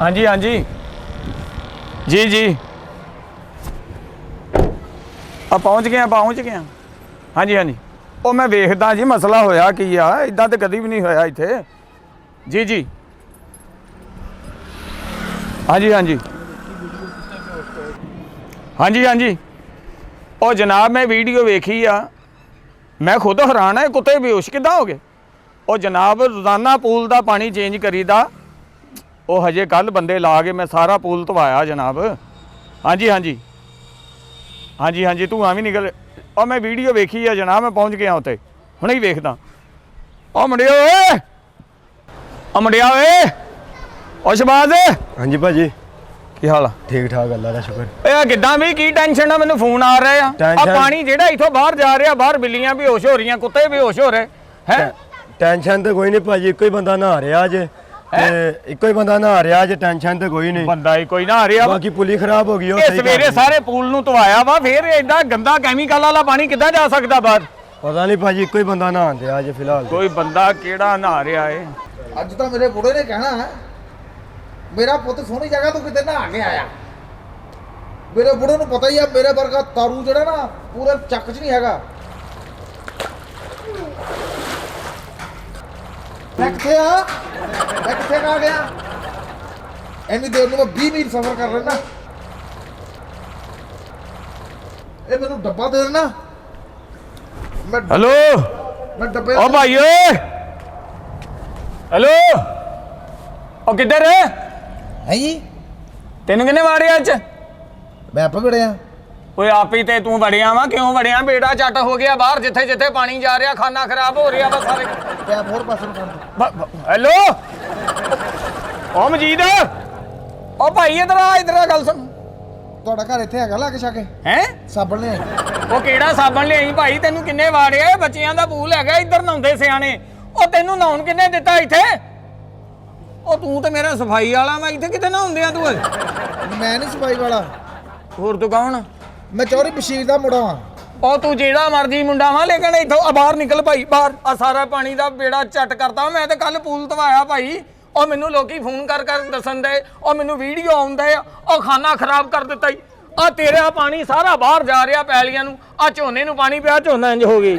हाँ जी हाँ जी जी जी पहुँच गया हाँ जी ਉਹ ਮੈਂ ਵੇਖਦਾ ਜੀ ਮਸਲਾ ਹੋਇਆ ਕੀ ਆ ਇਦਾਂ ਤੇ ਕਦੀ ਵੀ ਨਹੀਂ ਹੋਇਆ ਇੱਥੇ ਜੀ ਜੀ ਹਾਂਜੀ ਹਾਂਜੀ ਹਾਂਜੀ ਹਾਂਜੀ ਉਹ ਜਨਾਬ ਮੈਂ ਵੀਡੀਓ ਵੇਖੀ ਆ ਮੈਂ ਖੁਦ ਹੈਰਾਨ ਹੈ ਕੁੱਤੇ ਬੇਹੋਸ਼ ਕਿੱਦਾਂ ਹੋ ਗਏ ਉਹ ਜਨਾਬ ਰੋਜ਼ਾਨਾ ਪੂਲ ਦਾ ਪਾਣੀ ਚੇਂਜ ਕਰੀਦਾ ਉਹ ਹਜੇ ਕੱਲ ਬੰਦੇ ਲਾ ਕੇ ਮੈਂ ਸਾਰਾ ਪੂਲ ਧਵਾਇਆ ਜਨਾਬ ਹਾਂਜੀ ਹਾਂਜੀ ਹਾਂਜੀ ਹਾਂਜੀ ਧੂਆਂ ਵੀ ਨਿਕਲ ਉਹ ਮੈਂ ਵੀਡੀਓ ਵੇਖੀ ਆ ਜਨਾਬ ਮੈਂ ਪਹੁੰਚ ਗਿਆ ਉੱਥੇ ਹੁਣੇ ਹੀ ਵੇਖਦਾ ਉਹ ਮੁੰਡਿਓ ਓਏ ਉਹ ਮੁੰਡਿਆ ਓਏ ਉਹ ਸ਼ਬਾਜ਼ ਹਾਂਜੀ ਭਾਜੀ ਕੀ ਹਾਲ ਆ ਠੀਕ ਠਾਕ ਅੱਲਾ ਦਾ ਸ਼ੁਕਰ ਇਹ ਕਿੱਦਾਂ ਵੀ ਕੀ ਟੈਨਸ਼ਨ ਆ ਮੈਨੂੰ ਫੋਨ ਆ ਰਿਹਾ ਆ ਪਾਣੀ ਜਿਹੜਾ ਇੱਥੋਂ ਬਾਹਰ ਜਾ ਰਿਹਾ ਬਾਹਰ ਬਿੱਲੀਆਂ ਬੇਹੋਸ਼ ਹੋ ਰਹੀਆਂ ਕੁੱਤੇ ਬੇਹੋਸ਼ ਹੋ ਰਹੇ ਹੈ ਟੈਨਸ਼ਨ ਤੇ ਕੋਈ ਨਹੀਂ ਭਾਜੀ ਇੱਕੋ ਹੀ ਬੰਦਾ ਨਹਾ ਰਿਹਾ ਅੱਜ ਤੇ ਇੱਕੋ ਹੀ ਬੰਦਾ ਨਹਾ ਰਿਹਾ ਅੱਜ ਟੈਨਸ਼ਨ ਤੇ ਕੋਈ ਨਹੀਂ ਬੰਦਾ ਹੀ ਕੋਈ ਨਹਾ ਰਿਹਾ ਬਾਕੀ ਪੁਲੀ ਖਰਾਬ ਹੋ ਗਈ ਉਹ ਸਹੀ ਸਵੇਰੇ ਸਾਰੇ ਪੂਲ ਨੂੰ ਧਵਾਇਆ ਵਾ ਫੇਰ ਏਦਾਂ ਗੰਦਾ ਕੈਮੀਕਲ ਵਾਲਾ ਪਾਣੀ ਕਿੱਦਾਂ ਜਾ ਸਕਦਾ ਬਾਹਰ ਪਤਾ ਨਹੀਂ ਭਾਜੀ ਇੱਕੋ ਹੀ ਬੰਦਾ ਨਹਾਉਂਦੇ ਆ ਅੱਜ ਫਿਲਹਾਲ ਕੋਈ ਬੰਦਾ ਕਿਹੜਾ ਨਹਾ ਰਿਹਾ ਏ ਅੱਜ ਤਾਂ ਮੇਰੇ ਬੁੜੇ ਨੇ ਕਹਿਣਾ ਹੈ ਮੇਰਾ ਪੁੱਤ ਸੋਹਣੀ ਜਗ੍ਹਾ ਤੋਂ ਕਿਤੇ ਨਹਾ ਕੇ ਆਇਆ ਮੇਰੇ ਬੁੜੇ ਨੂੰ ਪਤਾ ਹੀ ਆ ਮੇਰੇ ਵਰਗਾ ਤਾਰੂ ਜਿਹੜਾ ਨਾ ਪੂਰੇ ਚੱਕ 'ਚ ਨਹੀਂ ਹੈਗਾ ਮੈਂ ਕਿੱਥੇ ਆ ਗਿਆ ਇੰਨੀ ਦੇਰ ਨੂੰ ਮੈਂ 20 ਮੀਲ ਸਫ਼ਰ ਕਰ ਲੈਣਾ ਇਹ ਮੈਨੂੰ ਡੱਬਾ ਦੇ ਦੇਣਾ ਹੈਲੋ ਮੈਂ ਡੱਬੇ ਓ ਭਾਈ ਓਏ ਹੈਲੋ ਉਹ ਕਿੱਧਰ ਹੈ ਜੀ ਤੈਨੂੰ ਕਿੰਨੇ ਵਾੜਿਆ ਅੱਜ ਮੈਂ ਆਪੇ ਬੜਿਆ ਓਏ ਆਪੀ ਤੇ ਤੂੰ ਵੜਿਆ ਵਾ ਕਿਉਂ ਵੜਿਆ ਬੇੜਾ ਚੱਟ ਹੋ ਗਿਆ ਬਾਹਰ ਜਿੱਥੇ ਜਿੱਥੇ ਪਾਣੀ ਜਾ ਰਿਹਾ ਖਾਨਾ ਖਰਾਬ ਹੋ ਰਿਹਾ ਵਾ ਸਾਰੇ ਪੈਪ ਹੋਰ ਪਾਸੇ ਨੂੰ ਕਰ ਹੈਲੋ ਓ ਮਜੀਦ ਓ ਭਾਈ ਇਧਰ ਆ ਗੱਲ ਸੁਣ ਤੁਹਾਡਾ ਘਰ ਇੱਥੇ ਹੈਗਾ ਲਾਗੇ ਛਾਕੇ ਹੈ ਸਾਬਣ ਲਿਆਈ ਉਹ ਕਿਹੜਾ ਸਾਬਣ ਲਿਆਈ ਭਾਈ ਤੈਨੂੰ ਕਿੰਨੇ ਵਾੜਿਆ ਬੱਚਿਆਂ ਦਾ ਪੂਲ ਹੈਗਾ ਇੱਧਰ ਨਹਾਉਂਦੇ ਸਿਆਣੇ ਉਹ ਤੈਨੂੰ ਨਹਾਉਣ ਕਿੰਨੇ ਦਿੱਤਾ ਇੱਥੇ ਉਹ ਤੂੰ ਤੇ ਮੇਰਾ ਸਫਾਈ ਵਾਲਾ ਮੈਂ ਇੱਥੇ ਕਿਤੇ ਨਹਾਉਂਦੇ ਆ ਤੂੰ ਮੈਂ ਨਹੀਂ ਸਫਾਈ ਵਾਲਾ ਹੋਰ ਤੂੰ ਕੌਣ ਮੈਂ ਚੌਰੀ ਬਸ਼ੀਰ ਦਾ ਮੁੰਡਾ ਵਾਂ ਉਹ ਤੂੰ ਜਿਹੜਾ ਮਰਜੀ ਮੁੰਡਾ ਵਾ ਲੇਕਿਨ ਇੱਥੋਂ ਬਾਹਰ ਨਿਕਲ ਭਾਈ ਬਾਹਰ ਆ ਸਾਰਾ ਪਾਣੀ ਦਾ ਬੇੜਾ ਚੱਟ ਕਰਤਾ ਮੈਂ ਤੇ ਕੱਲ ਪੂਲ ਧਵਾਇਆ ਭਾਈ ਉਹ ਮੈਨੂੰ ਲੋਕੀ ਫੋਨ ਕਰ ਦੱਸਣ ਦੇ ਉਹ ਮੈਨੂੰ ਵੀਡੀਓ ਆਉਂਦੇ ਆ ਉਹ ਖਾਨਾ ਖਰਾਬ ਕਰ ਦਿੱਤਾ ਈ ਆ ਤੇਰਾ ਪਾਣੀ ਸਾਰਾ ਬਾਹਰ ਜਾ ਰਿਹਾ ਪੈਲੀਆਂ ਨੂੰ ਆ ਝੋਨੇ ਨੂੰ ਪਾਣੀ ਪਿਆ ਝੋਨਾ ਇੰਜ ਹੋ ਗਈ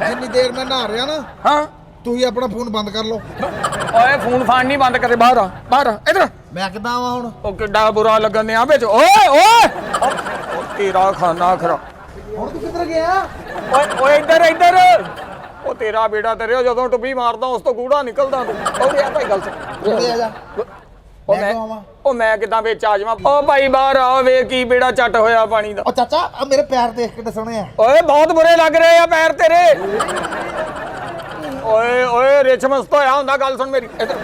ਜਿੰਨੀ ਦੇਰ ਮੈਂ ਨਹਾ ਰਿਹਾ ਨਾ ਹਾਂ ਤੁਸੀਂ ਆਪਣਾ ਫੋਨ ਬੰਦ ਕਰ ਲਓ ਓਏ ਫੋਨ ਫਾਨ ਨਹੀਂ ਬੰਦ ਕਰੇ ਬਾਹਰ ਆ ਇਧਰ ਮੈਂ ਕਿੱਦਾਂ ਆਵਾਂ ਹੁਣ ਉਹ ਕਿੱਡਾ ਬੁਰਾ ਲੱਗਣ ਆ ਵਿੱਚ ਓਏ ਤੇਰਾ ਖਾਨਾ ਖਰਾਬ ਹੁਣ ਤੂੰ ਕਿੱਧਰ ਗਿਆ ਓਏ ਇੱਧਰ ਉਹ ਤੇਰਾ ਬੇੜਾ ਤੇਰੇ ਜਦੋਂ ਟੁੱਬੀ ਮਾਰਦਾ ਉਸ ਤੋਂ ਗੂੜਾ ਨਿਕਲਦਾ ਤੂੰ ਉਹਦੇ ਆ ਭਾਈ ਗੱਲ ਆ ਜਾ ਉਹ ਮੈਂ ਕਿਦਾਂ ਵਿੱਚ ਆ ਜਾਵਾਂ ਉਹ ਭਾਈ ਬਾਹਰ ਆ ਵੇ ਕੀ ਬੇੜਾ ਚੱਟ ਹੋਇਆ ਪਾਣੀ ਦਾ ਉਹ ਚਾਚਾ ਆ ਮੇਰੇ ਪੈਰ ਦੇਖ ਕੇ ਦੱਸਣੇ ਆ ਓਏ ਬਹੁਤ ਬੁਰੇ ਲੱਗ ਰਹੇ ਆ ਪੈਰ ਤੇਰੇ ਓਏ ਰਿਚਮਸ ਹੋਇਆ ਹੁੰਦਾ ਗੱਲ ਸੁਣ ਮੇਰੀ ਇੱਧਰ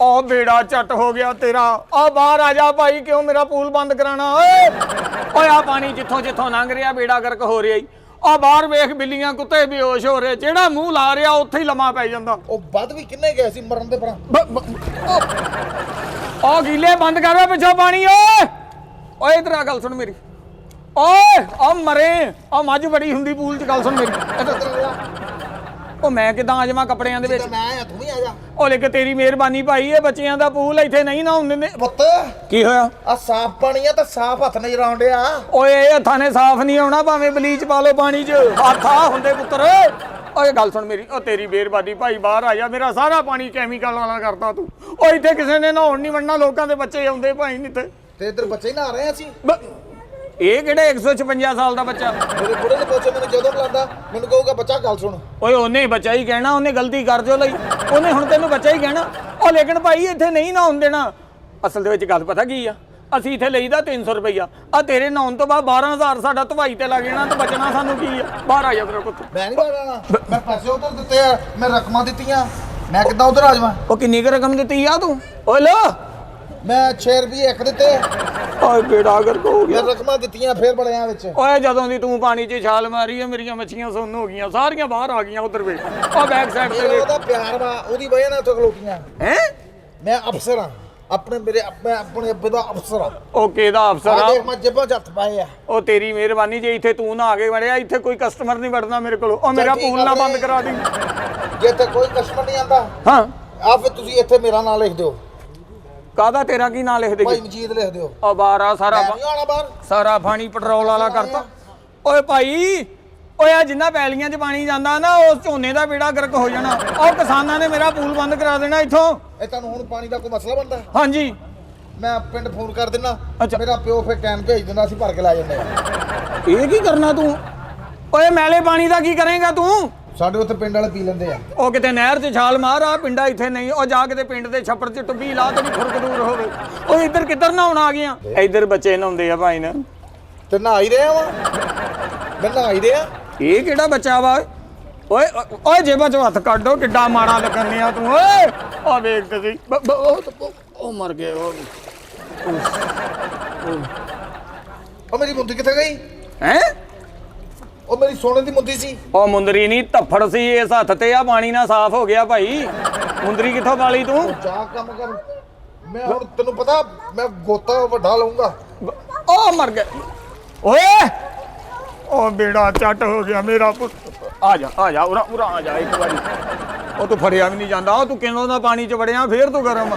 ਉਹ ਬੇੜਾ ਚੱਟ ਹੋ ਗਿਆ ਤੇਰਾ ਆ ਬਾਹਰ ਆ ਜਾ ਭਾਈ ਕਿਉਂ ਮੇਰਾ ਪੂਲ ਬੰਦ ਕਰਾਣਾ ਓਏ ਆ ਪਾਣੀ ਜਿੱਥੋਂ ਲੰਘ ਰਿਹਾ ਬੇੜਾ ਗਰਕ ਹੋ ਰਿਹਾ ਈ ਆ ਬਾਹਰ ਵੇਖ ਬਿੱਲੀਆਂ ਕੁੱਤੇ ਬੇਹੋਸ਼ ਹੋ ਰਹੇ ਜਿਹੜਾ ਮੂੰਹ ਲਾ ਰਿਹਾ ਉੱਥੇ ਹੀ ਲੰਮਾ ਪੈ ਜਾਂਦਾ ਉਹ ਵੱਧ ਵੀ ਕਿੰਨੇ ਗਏ ਸੀ ਮਰਨ ਦੇ ਪਰਾਂ ਆ ਗੀਲੇ ਬੰਦ ਕਰ ਪਿੱਛੋਂ ਪਾਣੀ ਓਏ ਇਧਰ ਆ ਗੱਲ ਸੁਣ ਮੇਰੀ ਓਏ ਆ ਮਰੇ ਆ ਮੱਝ ਬੜੀ ਹੁੰਦੀ ਪੂਲ 'ਚ ਗੱਲ ਸੁਣ ਮੇਰੀ ਉਹ ਮੈਂ ਕਿਦਾਂ ਆ ਜਾਵਾਂ ਕੱਪੜਿਆਂ ਦੇ ਵਿੱਚ ਮੈਂ ਆ ਤੂੰ ਵੀ ਆ ਜਾ ਉਹ ਲੈ ਕੇ ਤੇਰੀ ਮਿਹਰਬਾਨੀ ਭਾਈ ਇਹ ਬੱਚਿਆਂ ਦਾ ਪੂਲ ਇੱਥੇ ਨਹੀਂ ਨਾ ਹੁੰਦੇ ਨੇ ਪੁੱਤ ਕੀ ਹੋਇਆ ਆ ਸਾਫ਼ ਪਾਣੀ ਆ ਤਾਂ ਸਾਫ਼ ਹੱਥ ਨਜ਼ਰ ਆਉਣ ਡਿਆ ਓਏ ਇਹ ਹੱਥਾਂ ਨੇ ਸਾਫ਼ ਨਹੀਂ ਆਉਣਾ ਭਾਵੇਂ ਬਲੀਚ ਪਾ ਲਓ ਪਾਣੀ 'ਚ ਹੱਥ ਆ ਹੁੰਦੇ ਪੁੱਤਰ ਓਏ ਗੱਲ ਸੁਣ ਮੇਰੀ ਉਹ ਤੇਰੀ ਮਿਹਰਬਾਨੀ ਭਾਈ ਬਾਹਰ ਆ ਜਾ ਮੇਰਾ ਸਾਰਾ ਪਾਣੀ ਕੈਮੀਕਲ ਵਾਲਾ ਕਰਤਾ ਤੂੰ ਓ ਇੱਥੇ ਕਿਸੇ ਨੇ ਨਹਾਉਣ ਨਹੀਂ ਵੜਨਾ ਲੋਕਾਂ ਦੇ ਬੱਚੇ ਆਉਂਦੇ ਭਾਈ ਨਹੀਂ ਤੇ ਇੱਧਰ ਬੱਚੇ ਹੀ ਨਹਾ ਰਹੇ ਆ ਅਸੀਂ ਇਹ ਕਿਹੜੇ 156 ਸਾਲ ਦਾ ਬੱਚਾ ਮੇਰੇ ਬੁੜੇ ਨੇ ਪੁੱਛਿਆ ਮੈਨੂੰ ਜਦੋਂ ਬੁਲਾਉਂਦਾ ਮੈਨੂੰ ਕਹੂਗਾ ਬੱਚਾ ਗੱਲ ਸੁਣ ਓਏ ਉਹਨੇ ਬੱਚਾ ਹੀ ਕਹਿਣਾ ਉਹਨੇ ਗਲਤੀ ਕਰ ਜੋ ਲਈ ਉਹਨੇ ਹੁਣ ਤੈਨੂੰ ਬੱਚਾ ਹੀ ਕਹਿਣਾ ਉਹ ਲੇਕਿਨ ਭਾਈ ਇੱਥੇ ਨਹੀਂ ਨਹਾਉਣ ਦੇਣਾ ਅਸਲ ਦੇ ਵਿੱਚ ਗੱਲ ਪਤਾ ਕੀ ਆ ਅਸੀਂ ਇੱਥੇ ਲਈਦਾ 300 ਰੁਪਈਆ ਆ ਤੇਰੇ ਨਹਾਉਣ ਤੋਂ ਬਾਅਦ 12000 ਸਾਡਾ ਧਵਾਈ ਤੇ ਲੱਗ ਜਾਣਾ ਤੇ ਬਚਣਾ ਸਾਨੂੰ ਕੀ ਆ ਬਾਹਰ ਆ ਜਾ ਤੇਰਾ ਪੁੱਤ ਮੈਂ ਨਹੀਂ ਬਾਹਰ ਮੈਂ ਪੈਸੇ ਉਧਰ ਦਿੱਤੇ ਆ ਮੈਂ ਰਕਮਾਂ ਦਿੱਤੀਆਂ ਮੈਂ ਕਿੱਦਾਂ ਉਧਰ ਆ ਜਾਵਾਂ ਉਹ ਕਿੰਨੀ ਕੁ ਰਕਮ ਦਿੱਤੀ ਆ ਤੂੰ ਓਏ ਲੋ ਮੈਂ 6 ਰੁਪਏ ਇੱਕ ਦਿੱਤੇ ਓਏ ਬੇੜਾ ਗਰਕ ਹੋ ਗਿਆ ਮੈਂ ਰਕਮਾਂ ਦਿੱਤੀਆਂ ਫੇਰ ਬੜਿਆਂ ਵਿੱਚ ਓਏ ਜਦੋਂ ਦੀ ਤੂੰ ਪਾਣੀ 'ਚ ਛਾਲ ਮਾਰੀ ਆ ਮੇਰੀਆਂ ਮੱਛੀਆਂ ਸੁੰਨ ਹੋ ਗਈਆਂ ਸਾਰੀਆਂ ਬਾਹਰ ਆ ਗਈਆਂ ਉਧਰ ਵੇ ਉਹ ਬੈਕ ਸਾਈਡ ਤੇ ਉਹਦਾ ਪਿਆਰ ਵਾ ਉਹਦੀ ਵਜ੍ਹਾ ਨਾਲ ਉੱਥੇ ਖਲੋਤੀਆਂ ਹੈ ਮੈਂ ਅਫਸਰ ਆ ਆਪਣੇ ਅੱਬੇ ਦਾ ਅਫਸਰ ਆ ਉਹ ਕਿਹਦਾ ਅਫਸਰ ਆ ਆ ਦੇਖ ਮੈਂ ਜੇਬਾਂ 'ਚ ਹੱਥ ਪਾਏ ਆ ਉਹ ਤੇਰੀ ਮਿਹਰਬਾਨੀ ਜੇ ਇੱਥੇ ਤੂੰ ਨਾ ਆ ਕੇ ਵੜਿਆ ਇੱਥੇ ਕੋਈ ਕਸਟਮਰ ਨਹੀਂ ਵੜਨਾ ਮੇਰੇ ਕੋਲ ਉਹ ਮੇਰਾ ਪੂਲ ਨਾ ਬੰਦ ਕਰਾ ਦੀ ਜੇ ਤੇ ਕੋਈ ਕਸਟਮਰ ਨਹੀਂ ਆਂਦਾ ਹਾਂ ਆ ਫਿਰ ਤੁਸੀਂ ਇੱਥੇ ਮੇਰਾ ਨਾਂ ਲਿਖ ਦਿਓ, ਕਾਹਦਾ ਤੇਰਾ ਕੀ ਨਾਂ ਲਿਖ ਭਾਈ ਦੇ? ਮਜੀਦ ਲਿਖ ਦਿਓ। ਉਹ ਬਾਹਰ ਆ ਸਾਰਾ ਮੈਂ ਨਹੀਂ ਆਉਣਾ ਬਾਹਰ। ਸਾਰਾ ਪਾਣੀ ਪੈਟਰੋਲ ਵਾਲਾ ਕਰਤਾ। ਓਏ ਭਾਈ, ਓਏ ਆ ਜਿੰਨਾ ਪੈਲੀਆਂ 'ਚ ਪਾਣੀ ਜਾਂਦਾ ਨਾ, ਉਸ ਝੋਨੇ ਦਾ ਬੇੜਾ ਗਰਕ ਹੋ ਜਾਣਾ। ਉਹ ਕਿਸਾਨਾਂ ਨੇ ਮੇਰਾ ਪੂਲ ਬੰਦ ਕਰਾ ਦੇਣਾ ਇੱਥੋਂ। ਇਹ ਤੁਹਾਨੂੰ ਹੁਣ ਪਾਣੀ ਦਾ ਕੋਈ ਮਸਲਾ ਬਣਦਾ? ਹਾਂਜੀ, ਮੈਂ ਪਿੰਡ ਫੋਨ ਕਰ ਦਿੰਦਾ, ਅੱਛਾ। ਮੇਰਾ ਪਿਓ ਫਿਰ ਕੈਨ ਭੇਜ ਦਿੰਦਾ, ਅਸੀਂ ਭਰ ਕੇ ਲੈ ਜਾਂਦੇ ਆ। ਇਹ ਕੀ ਕਰਨਾ ਤੂੰ? ਓਏ ਮੈਲੇ ਪਾਣੀ ਦਾ ਕੀ ਕਰੇਗਾ ਤੂੰ? ਸਾਡੇ ਉੱਥੇ ਪਿੰਡ ਵਾਲੇ ਪੀ ਲੈਂਦੇ ਆ। ਉਹ ਕਿਤੇ ਨਹਿਰ 'ਚ ਛਾਲ ਮਾਰ, ਆ ਪਿੰਡਾ ਇੱਥੇ ਨਹੀਂ। ਉਹ ਜਾ ਕੇ ਪਿੰਡ ਦੇ ਛੱਪੜ 'ਚ ਟੁੱਬੀ ਲਾ ਤੇ ਖੁਰਕ ਦੂਰ ਹੋਵੇ। ਉਹ ਇੱਧਰ ਕਿੱਧਰ ਨਹਾਉਣ ਆ ਗਈਆਂ? ਇੱਧਰ ਬੱਚੇ ਨਹਾਉਂਦੇ ਆ ਭਾਈ ਨਾ। ਤੇ ਨਹਾ ਹੀ ਰਿਹਾ ਵਾ, ਮੈਂ ਨਹਾ ਹੀ ਰਿਹਾ। ਇਹ ਕਿਹੜਾ ਬੱਚਾ ਵਾ? ਓਏ ਓਏ ਜੇਬਾਂ 'ਚੋਂ ਹੱਥ ਕੱਢੋ, ਕਿੱਡਾ ਮਾੜਾ ਲੱਗਣ ਆ ਤੂੰ। ਓਏ ਆ ਵੇਖ ਤੇ ਸਹੀ, ਉਹ ਮਰ ਗਏ। ਉਹ ਮੇਰੀ ਮੁੰਦੀ ਕਿੱਥੇ ਗਈ? ਹੈ ਉਹ ਮੇਰੀ ਸੋਨੇ ਦੀ ਮੁੰਦੀ ਸੀ। ਉਹ ਮੁੰਦਰੀ ਨਹੀਂ, ਧੱਫੜ ਸੀ ਇਸ ਹੱਥ ਤੇ। ਆ ਪਾਣੀ ਨਾਲ ਸਾਫ਼ ਹੋ ਗਿਆ ਭਾਈ। ਮੁੰਦਰੀ ਕਿੱਥੋਂ ਪਾਲੀ ਤੂੰ? ਜਾ ਕੰਮ ਕਰ। ਮੈਂ ਹੁਣ ਤੈਨੂੰ ਪਤਾ, ਮੈਂ ਗੋਤਾ ਵੱਡਾ ਲਊਂਗਾ। ਉਹ ਮਰ ਗਿਆ। ਓਏ ਉਹ ਬੇੜਾ ਚੱਟ ਹੋ ਗਿਆ ਮੇਰਾ ਪੁੱਤ। ਆ ਜਾ ਉਰਾ ਆ ਜਾ ਇੱਕ ਵਾਰੀ। ਉਹ ਤੂੰ ਫੜਿਆ ਵੀ ਨਹੀਂ ਜਾਂਦਾ। ਉਹ ਤੂੰ ਕਿੰਨੋਂ ਦਾ ਪਾਣੀ 'ਚ ਵੜਿਆ, ਫੇਰ ਤੂੰ ਗਰਮ।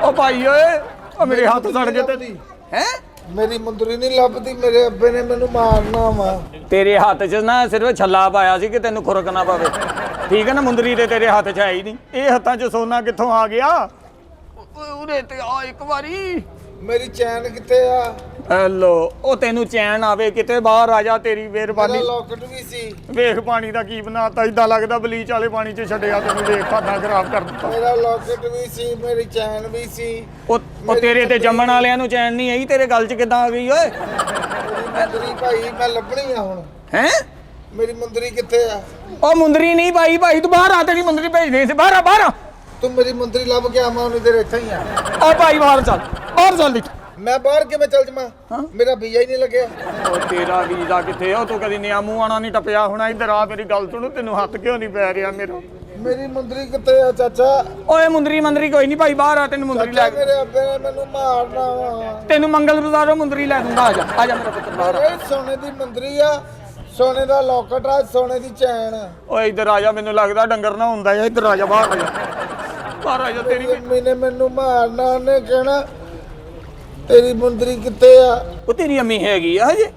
ਉਹ ਭਾਈ ਓਏ, ਉਹ ਮੇਰੇ ਹੱਥ ਸੜ ਗਏ ਤੇ। ਹੈ ਮੇਰੀ ਮੁੰਦਰੀ ਨਹੀਂ ਲੱਭਦੀ, ਮੇਰੇ ਅੱਬੇ ਨੇ ਮੈਨੂੰ ਮਾਰਨਾ ਵਾ। ਤੇਰੇ ਹੱਥ 'ਚ ਨਾ ਸਿਰਫ ਛੱਲਾ ਪਾਇਆ ਸੀ ਕਿ ਤੈਨੂੰ ਖੁਰਕ ਨਾ ਪਵੇ, ਠੀਕ ਹੈ ਨਾ? ਮੁੰਦਰੀ ਤੇ ਤੇਰੇ ਹੱਥ 'ਚ ਹੈ ਹੀ ਨਹੀਂ। ਇਹ ਹੱਥਾਂ 'ਚ ਸੋਨਾ ਕਿੱਥੋਂ ਆ ਗਿਆ? ਉਰੇ ਤੇ ਆ ਇੱਕ ਵਾਰੀ। ਮੇਰੀ ਚੈਨ ਕਿੱਥੇ ਆ? ਹੈਲੋ, ਉਹ ਤੈਨੂੰ ਚੈਨ ਆਵੇ ਕਿਤੇ, ਬਾਹਰ ਆ ਜਾ, ਤੇਰੀ ਮਿਹਰਬਾਨੀ। ਮੇਰਾ ਲੋਕਟ ਵੀ ਸੀ। ਵੇਖ ਪਾਣੀ ਦਾ ਕੀ ਬਣਾਤਾ, ਇਦਾਂ ਲੱਗਦਾ ਬਲੀਚ ਵਾਲੇ ਪਾਣੀ 'ਚ ਛੱਡਿਆ ਤੈਨੂੰ। ਵੇਖ ਖਾਣਾ ਖਰਾਬ ਕਰ ਦਿੱਤਾ। ਮੇਰਾ ਲੋਕਟ ਵੀ ਸੀ, ਮੇਰੀ ਚੈਨ ਵੀ ਸੀ। ਉਹ ਤੇਰੇ ਤੇ ਜੰਮਣ ਵਾਲਿਆਂ ਨੂੰ ਚੈਨ ਨਹੀਂ ਆਈ, ਤੇਰੇ ਗਲ 'ਚ ਕਿੱਦਾਂ ਆ ਗਈ ਓਏ? ਮੁੰਦਰੀ ਭਾਈ ਮੈਂ ਲੱਭਣੀ ਆ ਹੁਣ। ਹੈ ਮੇਰੀ ਮੁੰਦਰੀ ਕਿੱਥੇ ਆ? ਉਹ ਮੁੰਦਰੀ ਨਹੀਂ ਭਾਈ ਤੂੰ ਬਾਹਰ ਆ, ਤੇਰੀ ਮੁੰਦਰੀ ਭੇਜਦੇ ਸੀ। ਬਾਹਰ ਆ। ਤੂੰ ਮੇਰੀ ਮੁੰਦਰੀ ਲੱਭ ਕੇ ਆਵਾਂ, ਉਹਨੇ ਦੇਰ ਇੱਥੇ ਹੀ ਆ। ਓ ਭਾਈ ਬਾਹਰ ਚੱਲ ਦੇਖ। ਮੈਂ ਬਾਹਰ ਕਿਵੇਂ ਚੱਲ ਜਾਵਾਂ? ਮੇਰਾ ਵੀਜ਼ਾ ਹੀ ਨਹੀਂ ਲੱਗਿਆ। ਉਹ ਤੇਰਾ ਵੀਜ਼ਾ ਕਿੱਥੇ? ਉਹ ਤੂੰ ਕਦੀ ਨਿਆਮੂ ਆਣਾ ਨਹੀਂ ਟੱਪਿਆ ਹੋਣਾ। ਇੱਧਰ ਆ, ਮੇਰੀ ਗੱਲ ਸੁਣ। ਤੈਨੂੰ ਹੱਥ ਕਿਉਂ ਨਹੀਂ ਪੈ ਰਿਹਾ ਮੇਰਾ? ਮੇਰੀ ਮੁੰਦਰੀ ਕਿੱਥੇ ਆ ਚਾਚਾ? ਓਏ ਮੁੰਦਰੀ ਕੋਈ ਨਹੀਂ ਭਾਈ, ਬਾਹਰ ਆ, ਤੈਨੂੰ ਮੁੰਦਰੀ ਲੈ ਕੇ। ਮੇਰੇ ਅੱਬੇ ਨੇ ਮੈਨੂੰ ਮਾਰਨਾ ਵਾ। ਤੈਨੂੰ ਮੰਗਲ ਬਾਜ਼ਾਰੋਂ ਮੁੰਦਰੀ ਲੈ ਦੂੰਗਾ। ਆ ਜਾ ਮੇਰਾ ਪੁੱਤਰ ਬਾਹਰ। ਮੇਰੇ ਸੋਨੇ ਦੀ ਮੁੰਦਰੀ ਆ, ਸੋਨੇ ਦਾ ਲੋਕਟ ਆ, ਸੋਨੇ ਦੀ ਚੈਨ। ਓਏ ਇੱਧਰ ਆ ਜਾ, ਮੈਨੂੰ ਲੱਗਦਾ ਡੰਗਰ ਨਾ ਹੁੰਦਾ। ਇੱਧਰ ਆ ਜਾ, ਬਾਹਰ ਆ ਜਾ। ਤੇਰੀ ਮੰਮੀ ਨੇ ਮੈਨੂੰ ਮਾਰਨਾ, ਉਹਨੇ ਕਹਿਣਾ ਤੇਰੀ ਮੁੰਦਰੀ ਕਿੱਥੇ ਆ? ਉਹ ਤੇਰੀ ਅੰਮੀ ਹੈਗੀ ਆ ਹਜੇ?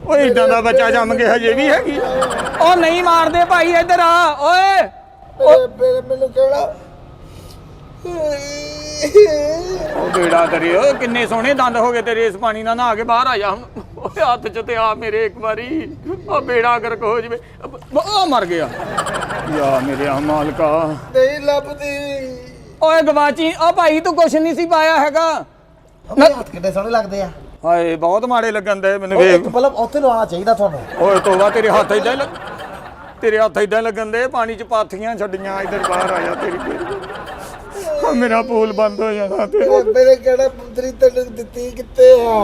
ਓਏ ਇਦਾਂ ਦਾ ਬੱਚਾ ਜੰਮ ਕੇ ਹਜੇ ਵੀ ਹੈਗੀ? ਉਹ ਨਹੀਂ ਮਾਰਦੇ ਭਾਈ, ਇੱਧਰ ਆ ਓਏ। ਮੇਰੇ ਅੱਬੇ ਨੇ ਮੈਨੂੰ ਕਹਿਣਾ ਉਹ ਬੇੜਾ ਕਰੇ। ਓਏ ਕਿੰਨੇ ਸੋਹਣੇ ਦੰਦ ਹੋ ਗਏ ਤੇਰੇ, ਇਸ ਪਾਣੀ ਨਾਲ ਨਹਾ ਕੇ ਬਾਹਰ ਆ ਜਾ ਹੁਣ। ਓਏ ਹੱਥ 'ਚ ਤੇ ਆ ਮੇਰੇ ਇੱਕ ਵਾਰੀ। ਉਹ ਬੇੜਾ ਗਰਕ ਹੋ ਜਵੇ। ਉਹ ਮਰ ਗਿਆ ਯਾ ਮੇਰੇ ਮਾਲਕਾ। ਨਹੀਂ ਲੱਭਦੀ। ਓਏ ਗਵਾਚੀ। ਉਹ ਭਾਈ ਤੂੰ ਕੁਛ ਨਹੀਂ ਸੀ ਪਾਇਆ ਹੈਗਾ। ਹੱਥ ਕਿੱਡੇ ਸੋਹਣੇ ਲੱਗਦੇ ਆ। ਹਾਏ ਬਹੁਤ ਮਾੜੇ ਲੱਗਣ ਦੇ ਮੈਨੂੰ। ਵੇਖ ਮਤਲਬ ਉੱਥੇ ਲਵਾਉਣਾ ਚਾਹੀਦਾ ਤੁਹਾਨੂੰ। ਓਏ ਤੋਬਾ, ਤੇਰੇ ਹੱਥ ਇਦਾਂ ਲੱਗਣ ਦੇ। ਪਾਣੀ 'ਚ ਪਾਥੀਆਂ ਛੱਡੀਆਂ। ਇੱਧਰ ਬਾਹਰ ਆ ਜਾ, ਤੇਰੀ ਮੇਰਾ ਪੂਲ ਬੰਦ ਹੋ ਜਾਣਾ ਤੇ। ਮੇਰੇ ਕਿਹੜਾ ਮੁੰਦਰੀ ਤੈਨੂੰ ਦਿੱਤੀ ਕਿੱਥੇ ਆ?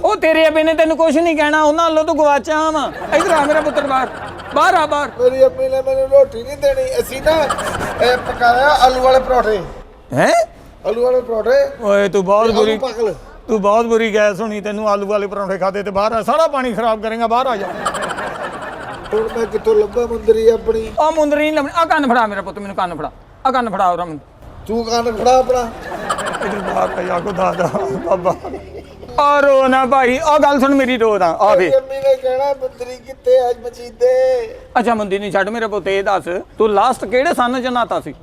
ਉਹ ਤੇਰੇ ਅੱਬੇ ਨੇ ਤੈਨੂੰ ਕੁਛ ਨਹੀਂ ਕਹਿਣਾ, ਉਹਨਾਂ ਵੱਲੋਂ ਤੂੰ ਗਵਾਚਾ ਵਾ। ਇੱਧਰ ਆ ਮੇਰਾ ਪੁੱਤਰ, ਬਾਹਰ ਆ। ਮੇਰੀ ਅੰਮੀ ਨੇ ਮੈਨੂੰ ਰੋਟੀ ਨਹੀਂ ਦੇਣੀ। ਅਸੀਂ ਨਾ ਇਹ ਪਕਾਇਆ ਆਲੂ ਵਾਲੇ ਪਰੌਠੇ। ਹੈ ਆਲੂ ਵਾਲੇ ਪਰੌਠੇ। ਓਏ ਤੂੰ ਬਹੁਤ ਬੁਰੀ ਗੈਸ ਹੋਣੀ ਤੈਨੂੰ। ਆਲੂ ਵਾਲੇ ਪਰੌਂਠੇ ਖਾਦੇ ਤੇ ਬਾਹਰ ਆ। ਸਾਰਾ ਪਾਣੀ ਖਰਾਬ ਕਰੇਗਾ, ਬਾਹਰ ਆ ਜਾ। ਹੁਣ ਮੈਂ ਕਿੱਥੋਂ ਲੱਭਾਂ ਮੁੰਦਰੀ ਆਪਣੀ? ਆ ਮੁੰਦਰੀ ਨਹੀਂ ਲੱਭਣੀ। ਆ ਕੰਨ ਫੜਾ ਮੇਰਾ ਪੁੱਤ, ਮੈਨੂੰ ਕੰਨ ਫੜਾ। ਆ ਕੰਨ ਫੜਾ ਉਹਰਾ ਮੈਨੂੰ। ਤੂੰ ਕੰਨ ਫੜਾ ਆਪਣਾ। ਇੱਧਰ ਬਾਹਰ ਆ ਜਾ ਕੋ ਦਾਦਾ ਬਾਬਾ। ਆ ਰੋ ਨਾ ਭਾਈ, ਆ ਗੱਲ ਸੁਣ ਮੇਰੀ, ਰੋ ਨਾ ਆ ਵੇ। ਅੰਮੀ ਨੇ ਕਹਿਣਾ ਮੁੰਦਰੀ ਕਿੱਥੇ ਆ ਮਜੀਦੇ? ਅੱਛਾ ਮੁੰਦੀ ਨਹੀਂ ਛੱਡ ਮੇਰੇ ਪੁੱਤ, ਇਹ ਦੱਸ ਤੂੰ ਲਾਸਟ ਕਿਹੜੇ ਸੰਨ 'ਚ ਨਹਾਤਾ ਸੀ?